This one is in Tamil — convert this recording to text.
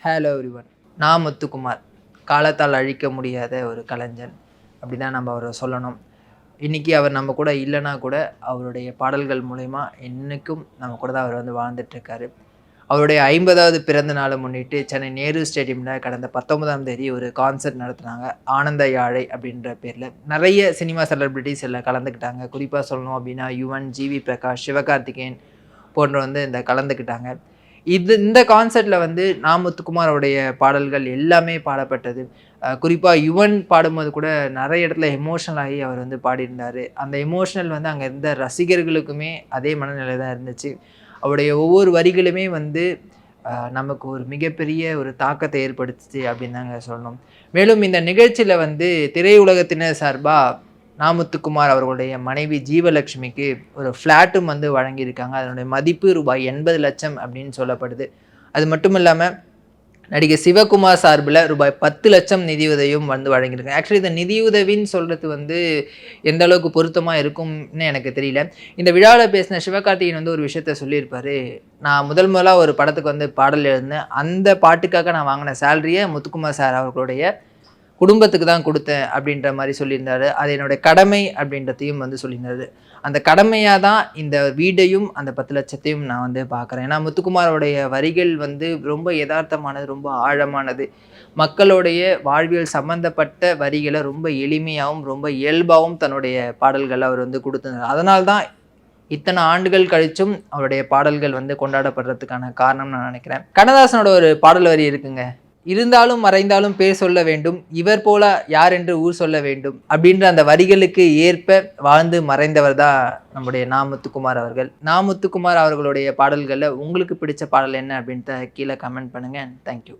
Hello everyone. நான் முத்துக்குமார். காலத்தால் அழிக்க முடியாத ஒரு கலைஞன் அப்படி தான் நம்ம அவரை சொல்லணும். இன்றைக்கி அவர் நம்ம கூட இல்லைனா கூட அவருடைய பாடல்கள் மூலயமா என்றைக்கும் நம்ம கூட தான் அவர் வந்து வாழ்ந்துட்டுருக்காரு. அவருடைய 50வது பிறந்த நாளை முன்னிட்டு சென்னை நேரு ஸ்டேடியமில் கடந்த 19ஆம் தேதி ஒரு கான்சர்ட் நடத்துனாங்க. ஆனந்த யாழை அப்படின்ற பேரில் நிறைய சினிமா செலிபிரிட்டிஸ் எல்லாம் கலந்துக்கிட்டாங்க. குறிப்பாக சொல்லணும் அப்படின்னா யுவன், ஜிவி பிரகாஷ், சிவகார்த்திகேயன் போன்ற வந்து இந்த கலந்துக்கிட்டாங்க. இந்த கான்சர்ட்டில் வந்து நா. முத்துக்குமாரோடைய பாடல்கள் எல்லாமே பாடப்பட்டது. குறிப்பாக யுவன் பாடும்போது கூட நிறைய இடத்துல எமோஷனல் ஆகி அவர் வந்து பாடியிருந்தார். அந்த எமோஷனல் வந்து அங்கே இருந்த ரசிகர்களுக்குமே அதே மனநிலை தான் இருந்துச்சு. அவருடைய ஒவ்வொரு வரிகளுமே வந்து நமக்கு ஒரு மிகப்பெரிய ஒரு தாக்கத்தை ஏற்படுத்துச்சு அப்படின்னு தாங்க சொல்லணும். மேலும் இந்த நிகழ்ச்சியில் வந்து திரையுலகத்தினர் சார்பாக நா. முத்துக்குமார் அவர்களுடைய மனைவி ஜீவலட்சுமிக்கு ஒரு ஃப்ளாட்டும் வந்து வழங்கியிருக்காங்க. அதனுடைய மதிப்பு ரூபாய் 80,00,000 அப்படின்னு சொல்லப்படுது. அது மட்டும் இல்லாமல் நடிகர் சிவகுமார் சார்பில் ரூபாய் 10,00,000 நிதியுதவியும் வந்து வழங்கியிருக்காங்க. ஆக்சுவலி இந்த நிதியுதவின்னு சொல்கிறது வந்து எந்த அளவுக்கு பொருத்தமாக இருக்கும்னு எனக்கு தெரியல. இந்த விழாவில் பேசின சிவகார்த்திகேயன் வந்து ஒரு விஷயத்த சொல்லியிருப்பார். நான் முதலாக ஒரு படத்துக்கு வந்து பாடல் எழுதினேன். அந்த பாட்டுக்காக நான் வாங்கின சேலரியை முத்துக்குமார் சார் அவர்களுடைய குடும்பத்துக்கு தான் கொடுத்தேன் அப்படின்ற மாதிரி சொல்லியிருந்தாரு. அது என்னுடைய கடமை அப்படின்றதையும் வந்து சொல்லியிருந்தாரு. அந்த கடமையாக தான் இந்த வீடையும் அந்த 10,00,000த்தையும் நான் வந்து பார்க்குறேன். ஏன்னா முத்துக்குமாரோடைய வரிகள் வந்து ரொம்ப யதார்த்தமானது, ரொம்ப ஆழமானது. மக்களுடைய வாழ்வியல் சம்மந்தப்பட்ட வரிகளை ரொம்ப எளிமையாகவும் ரொம்ப இயல்பாகவும் தன்னுடைய பாடல்களை அவர் வந்து கொடுத்துருந்தார். அதனால தான் இத்தனை ஆண்டுகள் கழிச்சும் அவருடைய பாடல்கள் வந்து கொண்டாடப்படுறதுக்கான காரணம் நான் நினைக்கிறேன். கண்ணதாசனோட ஒரு பாடல் வரி இருக்குங்க. இருந்தாலும் மறைந்தாலும் பேர் சொல்ல வேண்டும், இவர் போல யார் என்று ஊர் சொல்ல வேண்டும் அப்படின்ற அந்த வரிகளுக்கு ஏற்ப வாழ்ந்து மறைந்தவர் தான் நம்முடைய நா. முத்துக்குமார் அவர்கள். நா. முத்துக்குமார் அவர்களுடைய பாடல்களில் உங்களுக்கு பிடிச்ச பாடல் என்ன அப்படின்ட்டு கீழே கமெண்ட் பண்ணுங்கள். தேங்க்யூ.